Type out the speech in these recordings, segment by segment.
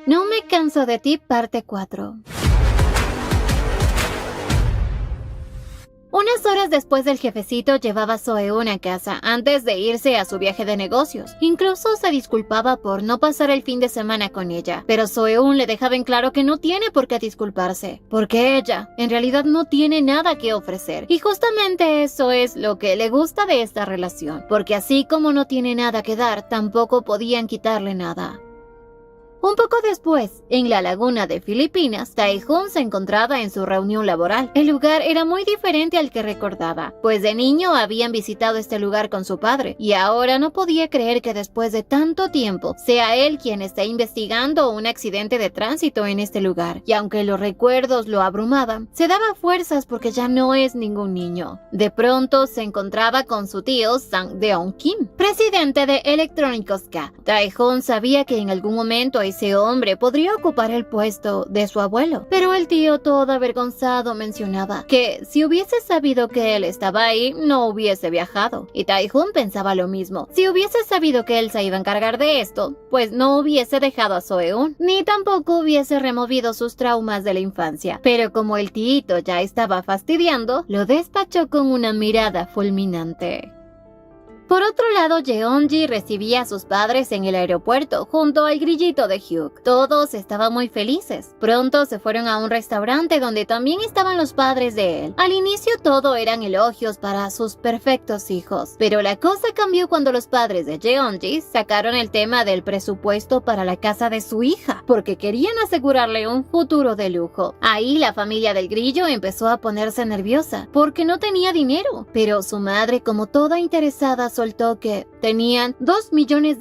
No me canso de ti, parte 4. Unas horas después el jefecito llevaba a Seo-eun a casa antes de irse a su viaje de negocios. Incluso se disculpaba por no pasar el fin de semana con ella, pero Seo-eun le dejaba en claro que no tiene por qué disculparse, porque ella en realidad no tiene nada que ofrecer. Y justamente eso es lo que le gusta de esta relación, porque así como no tiene nada que dar, tampoco podían quitarle nada. Un poco después, en la laguna de Filipinas, Tae-hoon se encontraba en su reunión laboral. El lugar era muy diferente al que recordaba, pues de niño habían visitado este lugar con su padre, y ahora no podía creer que después de tanto tiempo sea él quien esté investigando un accidente de tránsito en este lugar. Y aunque los recuerdos lo abrumaban, se daba fuerzas porque ya no es ningún niño. De pronto se encontraba con su tío Sang Deon-kim, presidente de Electrónicos K. Tae-hoon sabía que en algún momento ese hombre podría ocupar el puesto de su abuelo, pero el tío, todo avergonzado, mencionaba que si hubiese sabido que él estaba ahí, no hubiese viajado. Y Tae-hoon pensaba lo mismo. Si hubiese sabido que él se iba a encargar de esto, pues no hubiese dejado a Seo-eun, ni tampoco hubiese removido sus traumas de la infancia. Pero como el tíito ya estaba fastidiando, lo despachó con una mirada fulminante. Por otro lado, Jeonji recibía a sus padres en el aeropuerto junto al grillito de Hyuk. Todos estaban muy felices. Pronto se fueron a un restaurante donde también estaban los padres de él. Al inicio todo eran elogios para sus perfectos hijos, pero la cosa cambió cuando los padres de Jeonji sacaron el tema del presupuesto para la casa de su hija, porque querían asegurarle un futuro de lujo. Ahí la familia del grillo empezó a ponerse nerviosa, porque no tenía dinero, pero su madre, como toda interesada, soltó que tenían $2 millones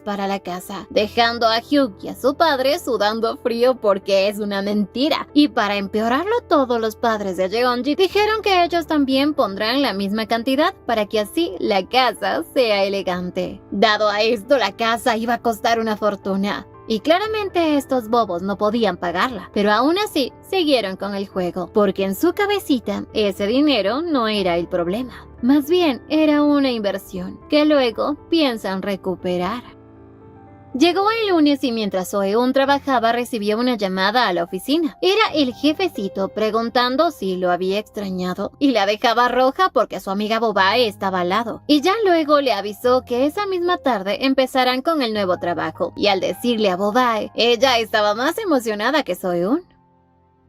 para la casa, dejando a Hyuk y a su padre sudando frío porque es una mentira. Y para empeorarlo todo, los padres de Jeonji dijeron que ellos también pondrán la misma cantidad para que así la casa sea elegante. Dado a esto, la casa iba a costar una fortuna. Y claramente estos bobos no podían pagarla, pero aún así siguieron con el juego, porque en su cabecita ese dinero no era el problema. Más bien era una inversión que luego piensan recuperar. Llegó el lunes y mientras Seo-eun trabajaba recibió una llamada a la oficina. Era el jefecito preguntando si lo había extrañado y la dejaba roja porque su amiga Bobae estaba al lado. Y ya luego le avisó que esa misma tarde empezarán con el nuevo trabajo. Y al decirle a Bobae, ella estaba más emocionada que Seo-eun.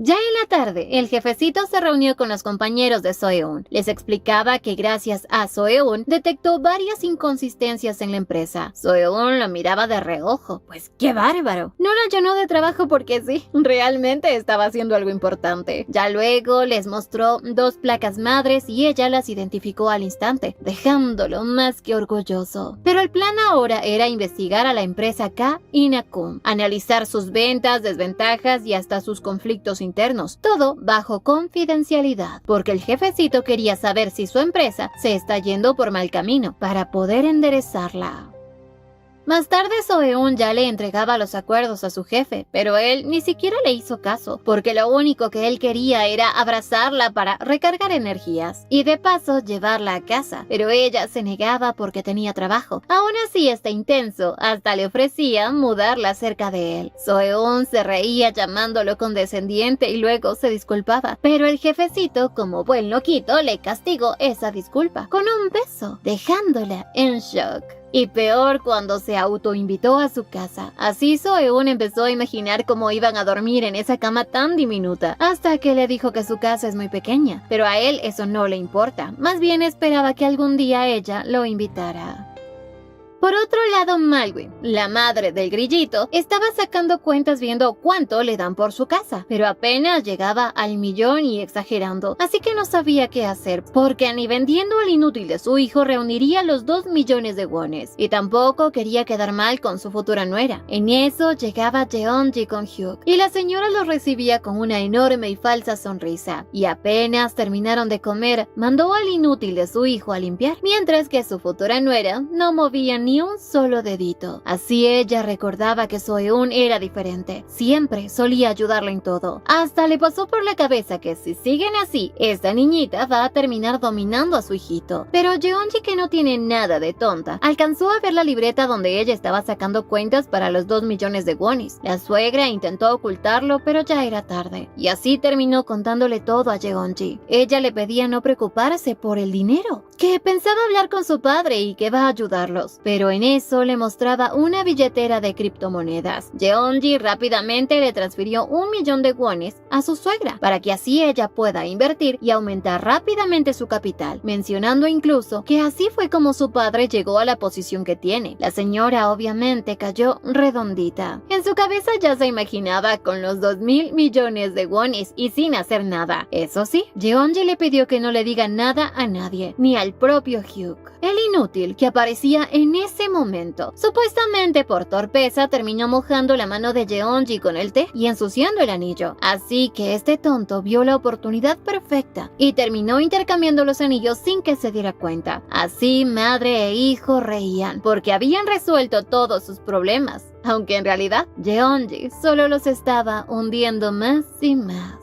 Ya en la tarde, el jefecito se reunió con los compañeros de Seo-eun. Les explicaba que gracias a Seo-eun detectó varias inconsistencias en la empresa. Seo-eun lo miraba de reojo. Pues ¡qué bárbaro! No la llenó de trabajo porque sí, realmente estaba haciendo algo importante. Ya luego les mostró 2 placas madres y ella las identificó al instante, dejándolo más que orgulloso. Pero el plan ahora era investigar a la empresa K y Nakum, analizar sus ventas, desventajas y hasta sus conflictos internos, todo bajo confidencialidad, porque el jefecito quería saber si su empresa se está yendo por mal camino para poder enderezarla. Más tarde Seo-eun ya le entregaba los acuerdos a su jefe, pero él ni siquiera le hizo caso, porque lo único que él quería era abrazarla para recargar energías y de paso llevarla a casa, pero ella se negaba porque tenía trabajo. Aún así, este intenso hasta le ofrecía mudarla cerca de él. Seo-eun se reía llamándolo condescendiente y luego se disculpaba, pero el jefecito, como buen loquito, le castigó esa disculpa con un beso, dejándola en shock. Y peor cuando se autoinvitó a su casa. Así Seo-eun empezó a imaginar cómo iban a dormir en esa cama tan diminuta, hasta que le dijo que su casa es muy pequeña, pero a él eso no le importa, más bien esperaba que algún día ella lo invitara. Por otro lado, Malwin, la madre del grillito, estaba sacando cuentas viendo cuánto le dan por su casa, pero apenas llegaba al 1.000.000 y exagerando, así que no sabía qué hacer, porque ni vendiendo al inútil de su hijo reuniría los 2 millones de wones, y tampoco quería quedar mal con su futura nuera. En eso llegaba Jeonji con Hyuk, y la señora los recibía con una enorme y falsa sonrisa, y apenas terminaron de comer, mandó al inútil de su hijo a limpiar, mientras que su futura nuera no movía ni ni un solo dedito. Así ella recordaba que Seo-eun era diferente. Siempre solía ayudarla en todo. Hasta le pasó por la cabeza que si siguen así, esta niñita va a terminar dominando a su hijito. Pero Jeonji, que no tiene nada de tonta, alcanzó a ver la libreta donde ella estaba sacando cuentas para los 2 millones de wonis. La suegra intentó ocultarlo, pero ya era tarde. Y así terminó contándole todo a Jeonji. Ella le pedía no preocuparse por el dinero, que pensaba hablar con su padre y que va a ayudarlos. Pero en eso le mostraba una billetera de criptomonedas. Jeonji rápidamente le transfirió 1 millón de wones a su suegra, para que así ella pueda invertir y aumentar rápidamente su capital, mencionando incluso que así fue como su padre llegó a la posición que tiene. La señora obviamente cayó redondita. En su cabeza ya se imaginaba con los 2.000 millones de wonis y sin hacer nada. Eso sí, Jeonji le pidió que no le diga nada a nadie, ni al propio Hyuk, el inútil que aparecía en ese momento. Supuestamente por torpeza terminó mojando la mano de Jeonji con el té y ensuciando el anillo. Así que este tonto vio la oportunidad perfecta y terminó intercambiando los anillos sin que se diera cuenta. Así madre e hijo reían porque habían resuelto todos sus problemas, aunque en realidad Jeonji solo los estaba hundiendo más y más.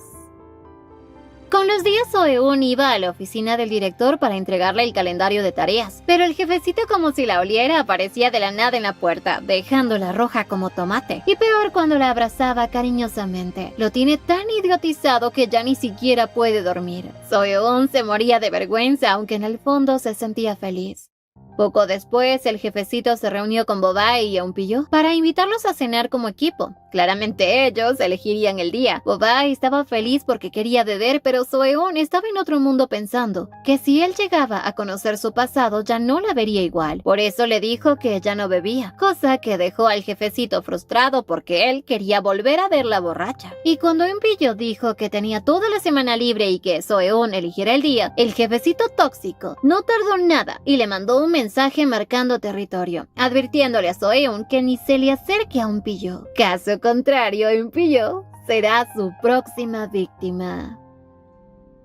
Con los días, Seo-eun iba a la oficina del director para entregarle el calendario de tareas, pero el jefecito, como si la oliera, aparecía de la nada en la puerta, dejándola roja como tomate. Y peor cuando la abrazaba cariñosamente. Lo tiene tan idiotizado que ya ni siquiera puede dormir. Seo-eun se moría de vergüenza, aunque en el fondo se sentía feliz. Poco después, el jefecito se reunió con Bobae y Eunpilló para invitarlos a cenar como equipo. Claramente ellos elegirían el día. Bobae estaba feliz porque quería beber, pero Seo-eun estaba en otro mundo pensando que si él llegaba a conocer su pasado ya no la vería igual. Por eso le dijo que ya no bebía, cosa que dejó al jefecito frustrado porque él quería volver a verla borracha. Y cuando Eunpilló dijo que tenía toda la semana libre y que Seo-eun eligiera el día, el jefecito tóxico no tardó nada y le mandó un mensaje marcando territorio, advirtiéndole a Seo-eun que ni se le acerque a Eunpilló. Caso contrario, Eunpilló será su próxima víctima.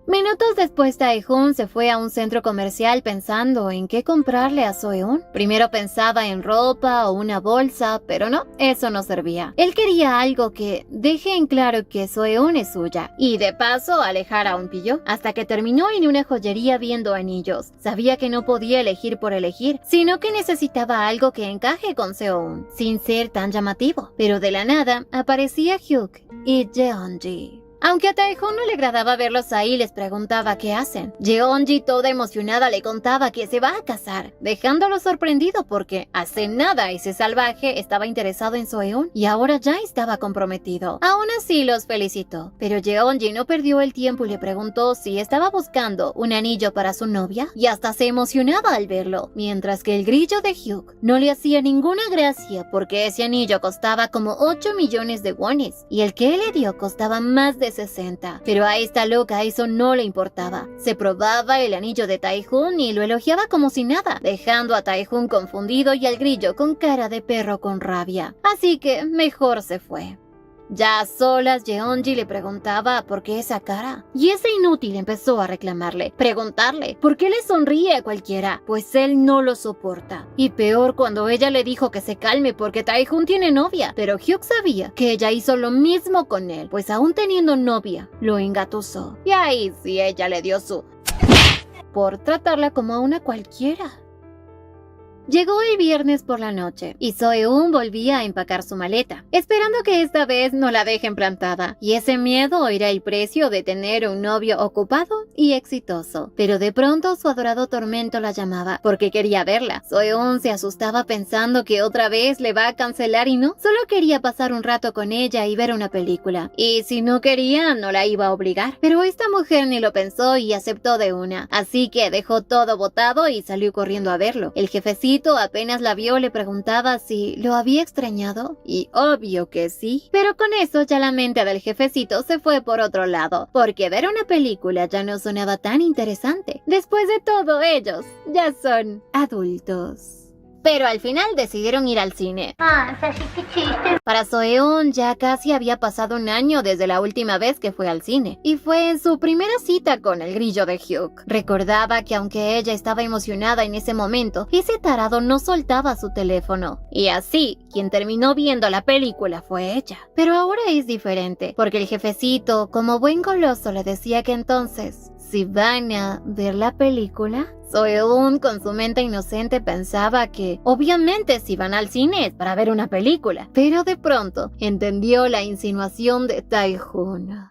Minutos después, Tae-hoon se fue a un centro comercial pensando en qué comprarle a Seo-eun. Primero pensaba en ropa o una bolsa, pero no, eso no servía. Él quería algo que deje en claro que Seo-eun es suya y de paso alejar a Eunpilló, hasta que terminó en una joyería viendo anillos. Sabía que no podía elegir por elegir, sino que necesitaba algo que encaje con Seo-eun, sin ser tan llamativo. Pero de la nada aparecía Hyuk y Jeonji. Aunque a Tae-hoon no le agradaba verlos ahí, les preguntaba qué hacen. Jeonji, toda emocionada, le contaba que se va a casar, dejándolo sorprendido porque hace nada ese salvaje estaba interesado en Seo-eun y ahora ya estaba comprometido. Aún así los felicitó, pero Jeonji no perdió el tiempo y le preguntó si estaba buscando un anillo para su novia y hasta se emocionaba al verlo, mientras que el grillo de Hyuk no le hacía ninguna gracia porque ese anillo costaba como 8 millones de wonis y el que él le dio costaba más de 60. Pero a esta loca eso no le importaba. Se probaba el anillo de Tae-hoon y lo elogiaba como si nada, dejando a Tae-hoon confundido y al grillo con cara de perro con rabia. Así que mejor se fue. Ya a solas, Jeonji le preguntaba por qué esa cara. Y ese inútil empezó a reclamarle, preguntarle por qué le sonríe a cualquiera, pues él no lo soporta. Y peor cuando ella le dijo que se calme porque Tae-hoon tiene novia. Pero Hyuk sabía que ella hizo lo mismo con él, pues aún teniendo novia, lo engatusó. Y ahí sí ella le dio su... por tratarla como a una cualquiera. Llegó el viernes por la noche y Seo-eun volvía a empacar su maleta, esperando que esta vez no la dejen plantada, y ese miedo era el precio de tener un novio ocupado y exitoso. Pero de pronto su adorado tormento la llamaba porque quería verla. Seo-eun se asustaba pensando que otra vez le va a cancelar y no, solo quería pasar un rato con ella y ver una película. Y si no quería, no la iba a obligar. Pero esta mujer ni lo pensó y aceptó de una, así que dejó todo botado y salió corriendo a verlo. El jefecito apenas la vio le preguntaba si lo había extrañado y obvio que sí. Pero con eso ya la mente del jefecito se fue por otro lado, porque ver una película ya no sonaba tan interesante. Después de todo, ellos ya son adultos. pero al final decidieron ir al cine. Para Soeun ya casi había pasado un año desde la última vez que fue al cine, y fue su primera cita con el grillo de Hyuk. Recordaba que aunque ella estaba emocionada en ese momento, ese tarado no soltaba su teléfono. Y así, quien terminó viendo la película fue ella. Pero ahora es diferente, porque el jefecito, como buen goloso, le decía que entonces, si van a ver la película... Soeun, con su mente inocente, pensaba que obviamente si van al cine es para ver una película, pero de pronto entendió la insinuación de Tae-hoon.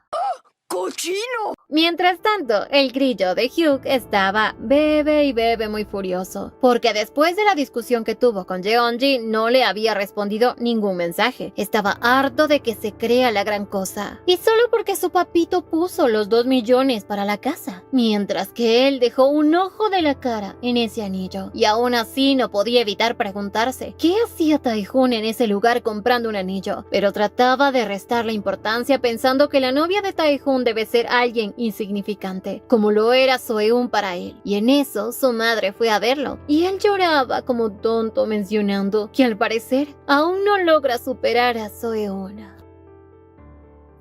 ¡Cochino! Mientras tanto, el grillo de Hyuk estaba bebe y bebe muy furioso, porque después de la discusión que tuvo con Jeonji no le había respondido ningún mensaje. Estaba harto de que se crea la gran cosa, y solo porque su papito puso los 2 millones para la casa, mientras que él dejó un ojo de la cara en ese anillo, y aún así no podía evitar preguntarse ¿qué hacía Tae-hoon en ese lugar comprando un anillo? Pero trataba de restarle importancia pensando que la novia de Tae-hoon debe ser alguien insignificante, como lo era Soeun para él. Y en eso su madre fue a verlo, y él lloraba como tonto mencionando que al parecer aún no logra superar a Soeun.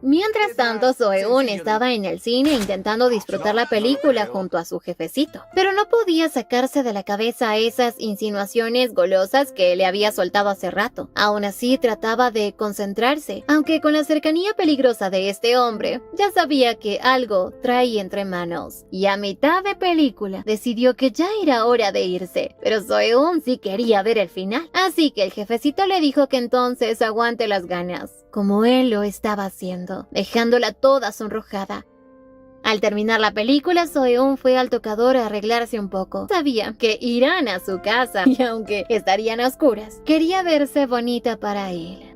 Mientras tanto, Soeun estaba en el cine intentando disfrutar la película junto a su jefecito, pero no podía sacarse de la cabeza esas insinuaciones golosas que le había soltado hace rato. Aún así trataba de concentrarse, aunque con la cercanía peligrosa de este hombre, ya sabía que algo traía entre manos. Y a mitad de película decidió que ya era hora de irse, pero Soeun sí quería ver el final, así que el jefecito le dijo que entonces aguante las ganas, como él lo estaba haciendo, dejándola toda sonrojada. Al terminar la película, Soeun fue al tocador a arreglarse un poco. Sabía que irán a su casa, y aunque estarían a oscuras, quería verse bonita para él.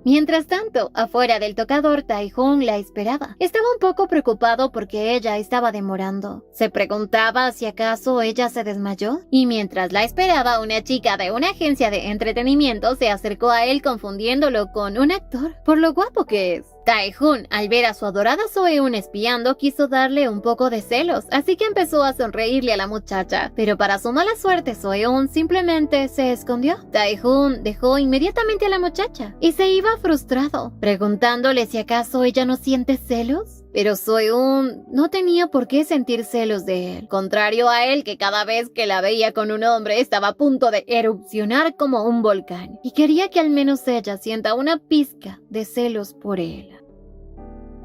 Mientras tanto, afuera del tocador, Tae-hoon la esperaba. Estaba un poco preocupado porque ella estaba demorando. Se preguntaba si acaso ella se desmayó. Y mientras la esperaba, una chica de una agencia de entretenimiento se acercó a él confundiéndolo con un actor, por lo guapo que es. Tae-hoon, al ver a su adorada Soeun espiando, quiso darle un poco de celos, así que empezó a sonreírle a la muchacha. Pero para su mala suerte, Soeun simplemente se escondió. Tae-hoon dejó inmediatamente a la muchacha y se iba frustrado, preguntándole si acaso ella no siente celos. Pero Soeun no tenía por qué sentir celos de él, contrario a él que cada vez que la veía con un hombre estaba a punto de erupcionar como un volcán, y quería que al menos ella sienta una pizca de celos por él.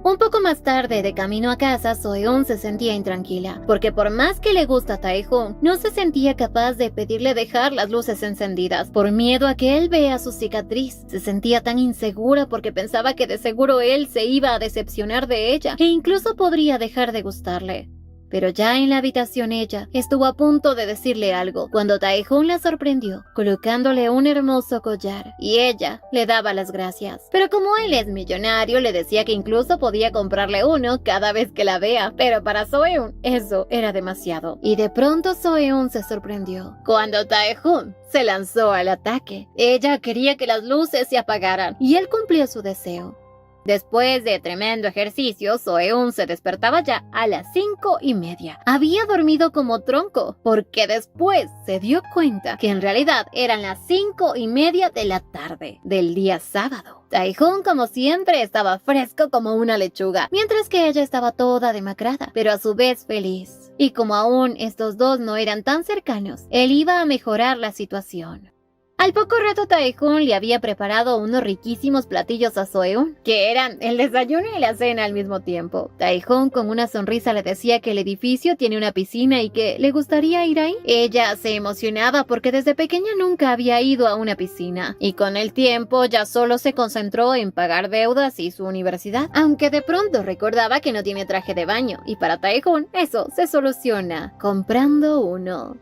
Un poco más tarde, de camino a casa, Soeun se sentía intranquila, porque por más que le gusta a Tae-hoon, no se sentía capaz de pedirle dejar las luces encendidas, por miedo a que él vea su cicatriz. Se sentía tan insegura porque pensaba que de seguro él se iba a decepcionar de ella, e incluso podría dejar de gustarle. Pero ya en la habitación ella estuvo a punto de decirle algo, cuando Tae-hoon la sorprendió, colocándole un hermoso collar, y ella le daba las gracias. Pero como él es millonario, le decía que incluso podía comprarle uno cada vez que la vea, pero para Soeun eso era demasiado. Y de pronto Soeun se sorprendió, cuando Tae-hoon se lanzó al ataque. Ella quería que las luces se apagaran, y él cumplió su deseo. Después de tremendo ejercicio, Soeun se despertaba ya a las 5:30. Había dormido como tronco, porque después se dio cuenta que en realidad eran las 5:30 de la tarde del día sábado. Tae-hoon, como siempre, estaba fresco como una lechuga, mientras que ella estaba toda demacrada, pero a su vez feliz. Y como aún estos dos no eran tan cercanos, él iba a mejorar la situación. Al poco rato, Tae-hoon le había preparado unos riquísimos platillos a Soeun, que eran el desayuno y la cena al mismo tiempo. Tae-hoon con una sonrisa le decía que el edificio tiene una piscina y que le gustaría ir ahí. Ella se emocionaba porque desde pequeña nunca había ido a una piscina, y con el tiempo ya solo se concentró en pagar deudas y su universidad, aunque de pronto recordaba que no tiene traje de baño, y para Tae-hoon eso se soluciona comprando uno.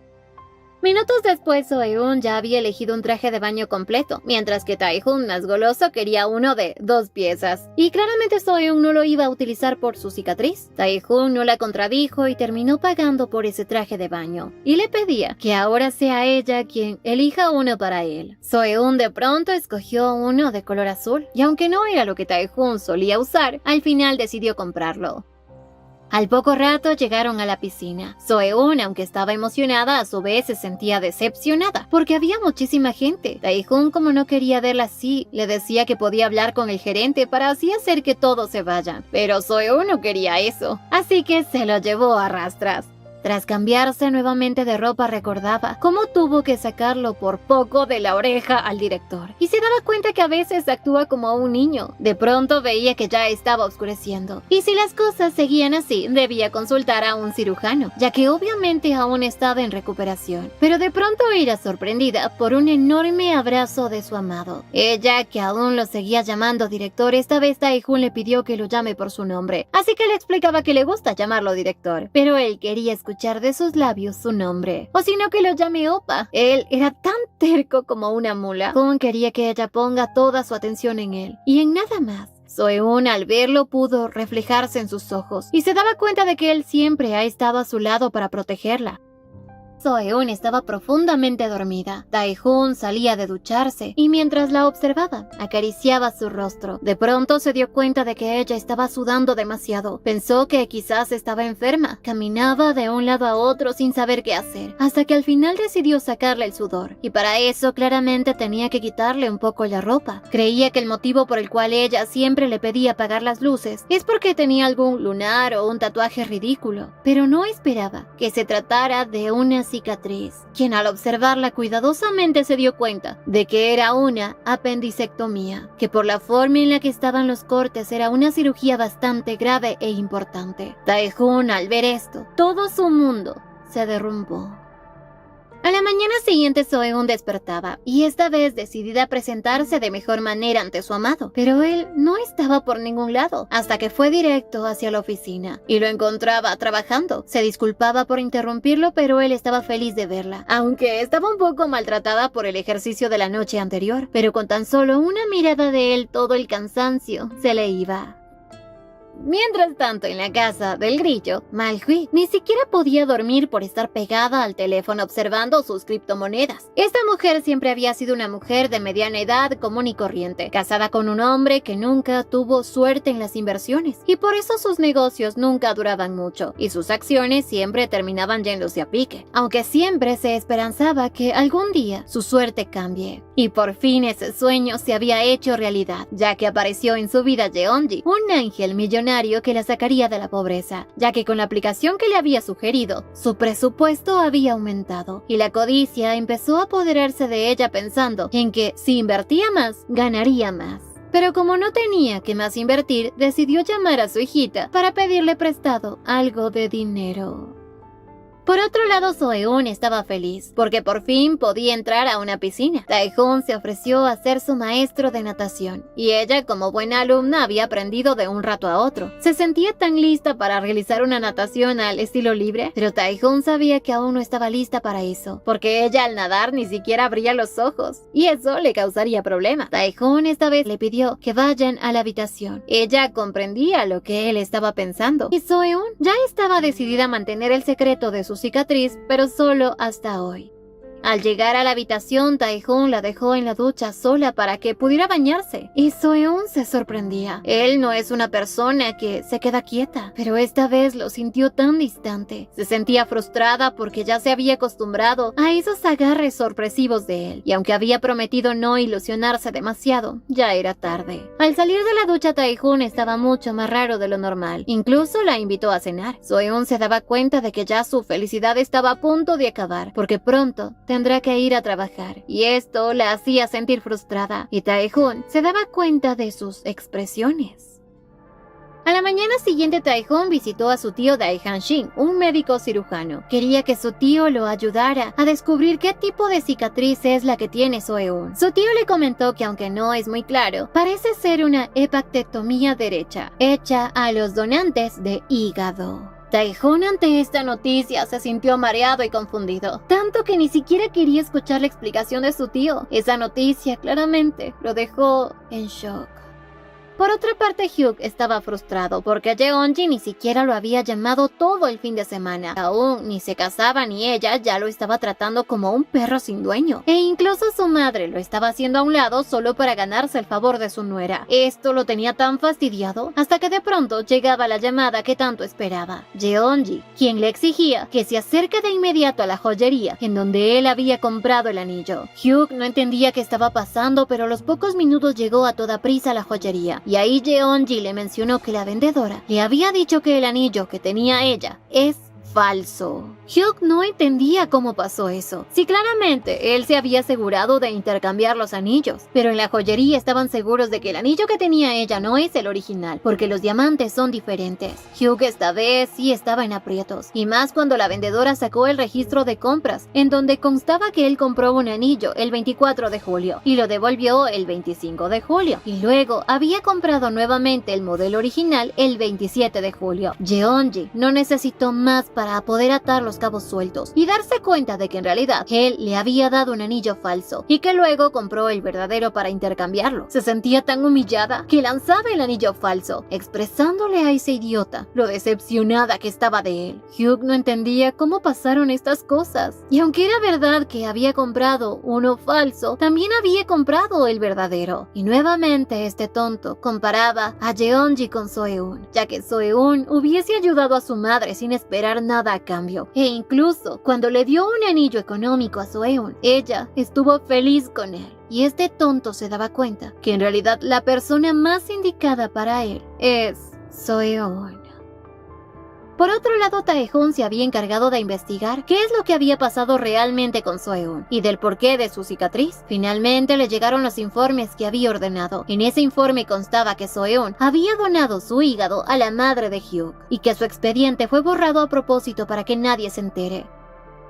Minutos después, Soeun ya había elegido un traje de baño completo, mientras que Tae-hoon, más goloso, quería uno de 2 piezas. Y claramente Soeun no lo iba a utilizar por su cicatriz. Tae-hoon no la contradijo y terminó pagando por ese traje de baño. Y le pedía que ahora sea ella quien elija uno para él. Soeun de pronto escogió uno de color azul, y aunque no era lo que Tae-hoon solía usar, al final decidió comprarlo. Al poco rato llegaron a la piscina. Soeun, aunque estaba emocionada, a su vez se sentía decepcionada, porque había muchísima gente. Tae-hoon, como no quería verla así, le decía que podía hablar con el gerente para así hacer que todos se vayan. Pero Soeun no quería eso, así que se lo llevó a rastras. Tras cambiarse nuevamente de ropa, recordaba cómo tuvo que sacarlo por poco de la oreja al director. Y se daba cuenta que a veces actúa como un niño. De pronto veía que ya estaba oscureciendo. Y si las cosas seguían así, debía consultar a un cirujano, ya que obviamente aún estaba en recuperación. Pero de pronto era sorprendida por un enorme abrazo de su amado. Ella, que aún lo seguía llamando director, esta vez Tae-hoon le pidió que lo llame por su nombre. Así que le explicaba que le gusta llamarlo director. Pero él quería escuchar de sus labios su nombre, o si no que lo llame Opa. Él era tan terco como una mula. Hoon quería que ella ponga toda su atención en él, y en nada más. Soeun, al verlo, pudo reflejarse en sus ojos, y se daba cuenta de que él siempre ha estado a su lado para protegerla. Soeun estaba profundamente dormida. Tae-hoon salía de ducharse y mientras la observaba, acariciaba su rostro. De pronto se dio cuenta de que ella estaba sudando demasiado. Pensó que quizás estaba enferma. Caminaba de un lado a otro sin saber qué hacer, hasta que al final decidió sacarle el sudor. Y para eso claramente tenía que quitarle un poco la ropa. Creía que el motivo por el cual ella siempre le pedía apagar las luces es porque tenía algún lunar o un tatuaje ridículo. Pero no esperaba que se tratara de una cicatriz, quien al observarla cuidadosamente se dio cuenta de que era una apendicectomía, que por la forma en la que estaban los cortes era una cirugía bastante grave e importante. Tae-hoon, al ver esto, todo su mundo se derrumbó. A la mañana siguiente Soeun despertaba, y esta vez decidida a presentarse de mejor manera ante su amado. Pero él no estaba por ningún lado, hasta que fue directo hacia la oficina, y lo encontraba trabajando. Se disculpaba por interrumpirlo, pero él estaba feliz de verla, aunque estaba un poco maltratada por el ejercicio de la noche anterior. Pero con tan solo una mirada de él, todo el cansancio se le iba. Mientras tanto, en la casa del grillo, Malhui ni siquiera podía dormir por estar pegada al teléfono observando sus criptomonedas. Esta mujer siempre había sido una mujer de mediana edad, común y corriente, casada con un hombre que nunca tuvo suerte en las inversiones, y por eso sus negocios nunca duraban mucho, y sus acciones siempre terminaban yéndose a pique, aunque siempre se esperanzaba que algún día su suerte cambie. Y por fin ese sueño se había hecho realidad, ya que apareció en su vida Yeonji, un ángel millonario que la sacaría de la pobreza, ya que con la aplicación que le había sugerido, su presupuesto había aumentado, y la codicia empezó a apoderarse de ella pensando en que si invertía más, ganaría más. Pero como no tenía que más invertir, decidió llamar a su hijita para pedirle prestado algo de dinero. Por otro lado, Soeun estaba feliz, porque por fin podía entrar a una piscina. Tae-hoon se ofreció a ser su maestro de natación, y ella, como buena alumna, había aprendido de un rato a otro. Se sentía tan lista para realizar una natación al estilo libre, pero Tae-hoon sabía que aún no estaba lista para eso, porque ella al nadar ni siquiera abría los ojos, y eso le causaría problemas. Tae-hoon esta vez le pidió que vayan a la habitación. Ella comprendía lo que él estaba pensando, y Soeun ya estaba decidida a mantener el secreto de su cicatriz, pero solo hasta hoy. Al llegar a la habitación, Tae-hoon la dejó en la ducha sola para que pudiera bañarse, y Soeun se sorprendía. Él no es una persona que se queda quieta, pero esta vez lo sintió tan distante. Se sentía frustrada porque ya se había acostumbrado a esos agarres sorpresivos de él, y aunque había prometido no ilusionarse demasiado, ya era tarde. Al salir de la ducha, Tae-hoon estaba mucho más raro de lo normal. Incluso la invitó a cenar. Soeun se daba cuenta de que ya su felicidad estaba a punto de acabar, porque pronto tendrá que ir a trabajar, y esto la hacía sentir frustrada, y Tae-hoon se daba cuenta de sus expresiones. A la mañana siguiente, Tae-hoon visitó a su tío Dae-han-shin, un médico cirujano. Quería que su tío lo ayudara a descubrir qué tipo de cicatriz es la que tiene Soeun. Su tío le comentó que aunque no es muy claro, parece ser una hepatectomía derecha, hecha a los donantes de hígado. Tae-hoon ante esta noticia se sintió mareado y confundido, tanto que ni siquiera quería escuchar la explicación de su tío. Esa noticia claramente lo dejó en shock. Por otra parte, Hyuk estaba frustrado porque Jeonji ni siquiera lo había llamado todo el fin de semana. Aún ni se casaba ni ella ya lo estaba tratando como un perro sin dueño. E incluso su madre lo estaba haciendo a un lado solo para ganarse el favor de su nuera. Esto lo tenía tan fastidiado hasta que de pronto llegaba la llamada que tanto esperaba. Jeonji, quien le exigía que se acerque de inmediato a la joyería en donde él había comprado el anillo. Hyuk no entendía qué estaba pasando, pero a los pocos minutos llegó a toda prisa a la joyería y ahí Jeonji le mencionó que la vendedora le había dicho que el anillo que tenía ella es falso. Hyuk no entendía cómo pasó eso. Sí, claramente, él se había asegurado de intercambiar los anillos, pero en la joyería estaban seguros de que el anillo que tenía ella no es el original, porque los diamantes son diferentes. Hyuk esta vez sí estaba en aprietos, y más cuando la vendedora sacó el registro de compras, en donde constaba que él compró un anillo el 24 de julio, y lo devolvió el 25 de julio, y luego había comprado nuevamente el modelo original el 27 de julio. Jeonji no necesitó más para poder atar los cabos sueltos y darse cuenta de que en realidad él le había dado un anillo falso y que luego compró el verdadero para intercambiarlo. Se sentía tan humillada que lanzaba el anillo falso, expresándole a ese idiota lo decepcionada que estaba de él. Hyuk no entendía cómo pasaron estas cosas, y aunque era verdad que había comprado uno falso, también había comprado el verdadero. Y nuevamente este tonto comparaba a Jeonji con Soeun, ya que Soeun hubiese ayudado a su madre sin esperar nada a cambio, e incluso cuando le dio un anillo económico a Soeun, ella estuvo feliz con él. Y este tonto se daba cuenta que en realidad la persona más indicada para él es Soeun. Por otro lado, Taejoon se había encargado de investigar qué es lo que había pasado realmente con Soeun y del porqué de su cicatriz. Finalmente le llegaron los informes que había ordenado. En ese informe constaba que Soeun había donado su hígado a la madre de Hyuk y que su expediente fue borrado a propósito para que nadie se entere.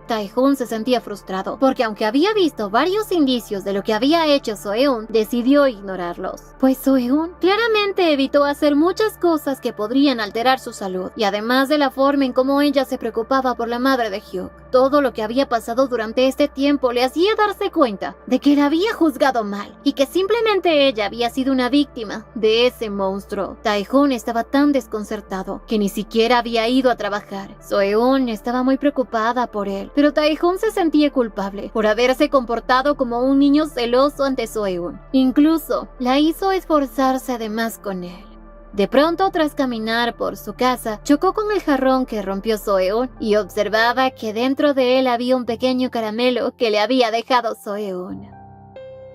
Taejoon se sentía frustrado, porque aunque había visto varios indicios de lo que había hecho Soeun, decidió ignorarlos. Pues Soeun claramente evitó hacer muchas cosas que podrían alterar su salud, y además de la forma en cómo ella se preocupaba por la madre de Hyuk, todo lo que había pasado durante este tiempo le hacía darse cuenta de que la había juzgado mal, y que simplemente ella había sido una víctima de ese monstruo. Taejoon estaba tan desconcertado que ni siquiera había ido a trabajar. Soeun estaba muy preocupada por él, pero Taejoon se sentía culpable por haberse comportado como un niño celoso ante Soeun. Incluso la hizo esforzarse de más con él. De pronto, tras caminar por su casa, chocó con el jarrón que rompió Soeun y observaba que dentro de él había un pequeño caramelo que le había dejado Soeun.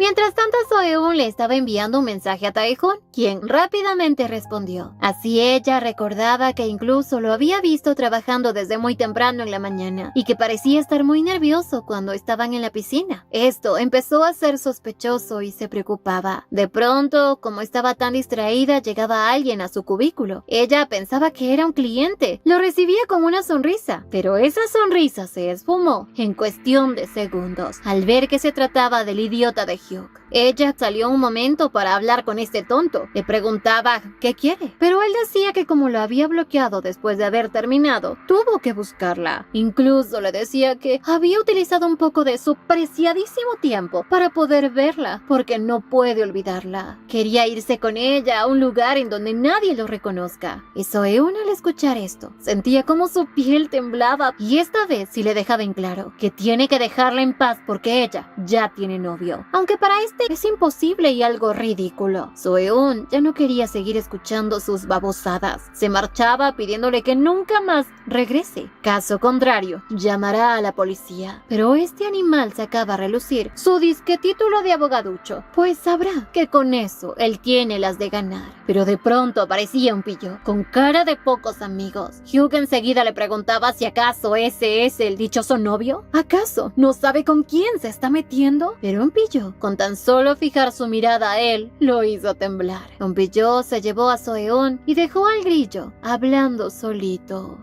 Mientras tanto, Soeun le estaba enviando un mensaje a Taejoon, quien rápidamente respondió. Así ella recordaba que incluso lo había visto trabajando desde muy temprano en la mañana y que parecía estar muy nervioso cuando estaban en la piscina. Esto empezó a ser sospechoso y se preocupaba. De pronto, como estaba tan distraída, llegaba alguien a su cubículo. Ella pensaba que era un cliente. Lo recibía con una sonrisa, pero esa sonrisa se esfumó en cuestión de segundos al ver que se trataba del idiota de Hyuk. Ella salió un momento para hablar con este tonto. Le preguntaba qué quiere, pero él decía que como lo había bloqueado después de haber terminado, tuvo que buscarla. Incluso le decía que había utilizado un poco de su preciadísimo tiempo para poder verla, porque no puede olvidarla. Quería irse con ella a un lugar en donde nadie lo reconozca. Y Soeun, al escuchar esto, sentía como su piel temblaba, y esta vez sí le dejaba en claro que tiene que dejarla en paz porque ella ya tiene novio. Aunque para este es imposible y algo ridículo. Soeun ya no quería seguir escuchando sus babosadas. Se marchaba pidiéndole que nunca más regrese. Caso contrario, llamará a la policía. Pero este animal sacaba a relucir su disque título de abogaducho, pues sabrá que con eso él tiene las de ganar. Pero de pronto aparecía un pillo, con cara de pocos amigos. Hyuk enseguida le preguntaba si acaso ese es el dichoso novio. ¿Acaso no sabe con quién se está metiendo? Pero un pillo, con tan solo fijar su mirada a él, lo hizo temblar. Un pillo se llevó a Soeun y dejó al grillo hablando solito.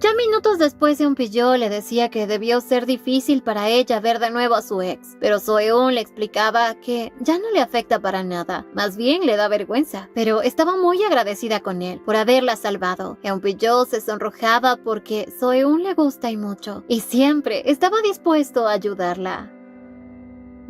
Ya minutos después, Eunpilló le decía que debió ser difícil para ella ver de nuevo a su ex, pero Soeun le explicaba que ya no le afecta para nada, más bien le da vergüenza, pero estaba muy agradecida con él por haberla salvado. Eunpilló se sonrojaba porque Soeun le gusta y mucho, y siempre estaba dispuesto a ayudarla.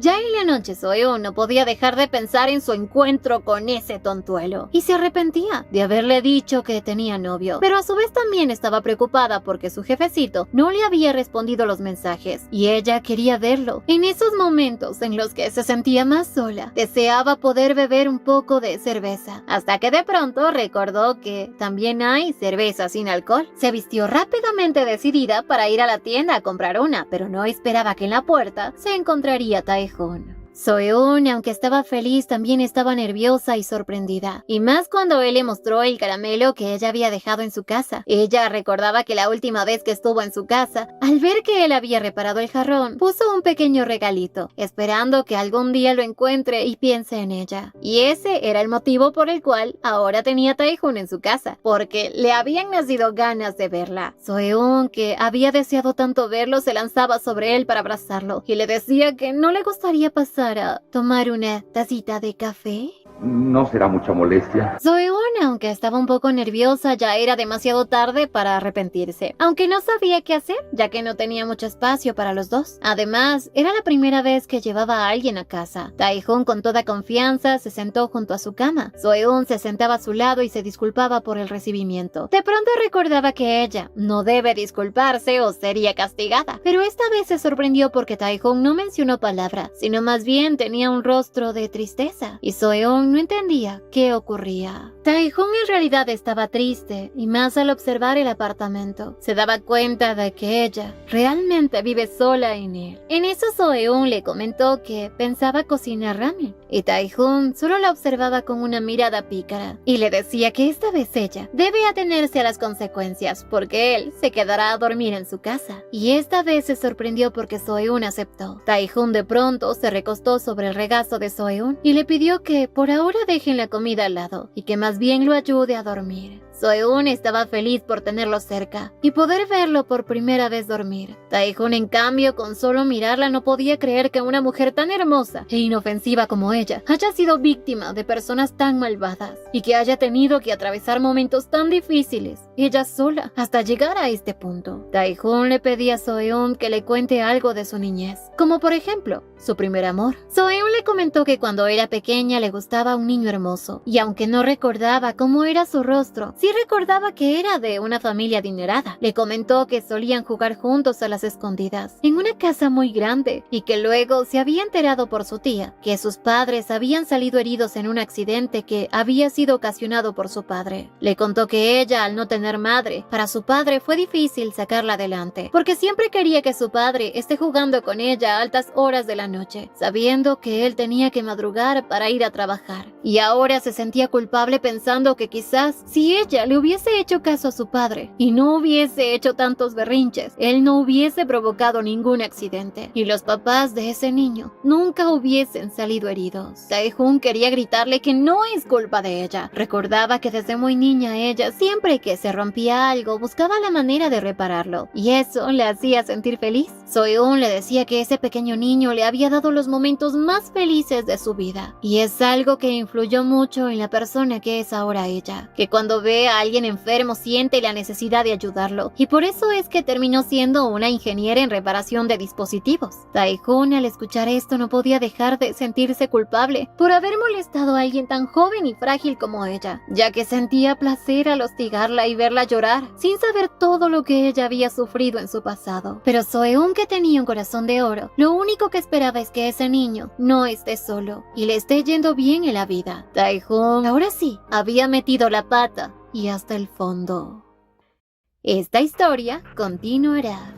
Ya en la noche Soeun no podía dejar de pensar en su encuentro con ese tontuelo y se arrepentía de haberle dicho que tenía novio, pero a su vez también estaba preocupada porque su jefecito no le había respondido los mensajes y ella quería verlo. En esos momentos en los que se sentía más sola, deseaba poder beber un poco de cerveza, hasta que de pronto recordó que también hay cerveza sin alcohol. Se vistió rápidamente decidida para ir a la tienda a comprar una, pero no esperaba que en la puerta se encontraría Taejoon. Soeun, aunque estaba feliz, también estaba nerviosa y sorprendida, y más cuando él le mostró el caramelo que ella había dejado en su casa. Ella recordaba que la última vez que estuvo en su casa, al ver que él había reparado el jarrón, puso un pequeño regalito, esperando que algún día lo encuentre y piense en ella. Y ese era el motivo por el cual ahora tenía Taejoon en su casa, porque le habían nacido ganas de verla. Soeun, que había deseado tanto verlo, se lanzaba sobre él para abrazarlo, y le decía que no le gustaría pasar a tomar una tacita de café. No será mucha molestia. Soeun, aunque estaba un poco nerviosa, ya era demasiado tarde para arrepentirse, aunque no sabía qué hacer, ya que no tenía mucho espacio para los dos. Además, era la primera vez que llevaba a alguien a casa. Taejoon, con toda confianza, se sentó junto a su cama. Soeun se sentaba a su lado y se disculpaba por el recibimiento. De pronto recordaba que ella no debe disculparse o sería castigada, pero esta vez se sorprendió porque Taejoon no mencionó palabra, sino más bien tenía un rostro de tristeza, y Soeun no entendía qué ocurría. Taejoon en realidad estaba triste, y más al observar el apartamento, se daba cuenta de que ella realmente vive sola en él. En eso Soeun le comentó que pensaba cocinar ramen, y Taejoon solo la observaba con una mirada pícara, y le decía que esta vez ella debe atenerse a las consecuencias, porque él se quedará a dormir en su casa. Y esta vez se sorprendió porque Soeun aceptó. Taejoon de pronto se recostó sobre el regazo de Soeun y le pidió que por ahora dejen la comida al lado y que más bien lo ayude a dormir. Soeun estaba feliz por tenerlo cerca y poder verlo por primera vez dormir. Taejoon, en cambio, con solo mirarla no podía creer que una mujer tan hermosa e inofensiva como ella haya sido víctima de personas tan malvadas y que haya tenido que atravesar momentos tan difíciles, ella sola, hasta llegar a este punto. Taejoon le pedía a Soeun que le cuente algo de su niñez, como por ejemplo, su primer amor. Soeun le comentó que cuando era pequeña le gustaba un niño hermoso, y aunque no recordaba cómo era su rostro, sí recordaba que era de una familia adinerada. Le comentó que solían jugar juntos a las escondidas en una casa muy grande, y que luego se había enterado por su tía que sus padres habían salido heridos en un accidente que había sido ocasionado por su padre. Le contó que ella, al no tener madre, para su padre fue difícil sacarla adelante, porque siempre quería que su padre esté jugando con ella a altas horas de la noche, sabiendo que él tenía que madrugar para ir a trabajar. Y ahora se sentía culpable pensando que quizás si ella le hubiese hecho caso a su padre y no hubiese hecho tantos berrinches, él no hubiese provocado ningún accidente y los papás de ese niño nunca hubiesen salido heridos. Taejoon quería gritarle que no es culpa de ella. Recordaba que desde muy niña ella, siempre que se rompía algo, buscaba la manera de repararlo, y eso le hacía sentir feliz. Soeun le decía que ese pequeño niño le había dado los momentos más felices de su vida, y es algo que influyó mucho en la persona que es ahora ella, que cuando ve a alguien enfermo siente la necesidad de ayudarlo, y por eso es que terminó siendo una ingeniera en reparación de dispositivos. Taejoon, al escuchar esto, no podía dejar de sentirse culpable por haber molestado a alguien tan joven y frágil como ella, ya que sentía placer al hostigarla y verla llorar, sin saber todo lo que ella había sufrido en su pasado. Pero Soeun, que tenía un corazón de oro, lo único que esperaba es que ese niño no esté solo y le esté yendo bien en la vida. Taejoon, ahora sí, había metido la pata y hasta el fondo. Esta historia continuará.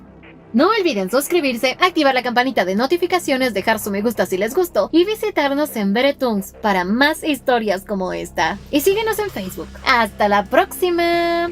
No olviden suscribirse, activar la campanita de notificaciones, dejar su me gusta si les gustó y visitarnos en Beretoons para más historias como esta. Y síguenos en Facebook. ¡Hasta la próxima!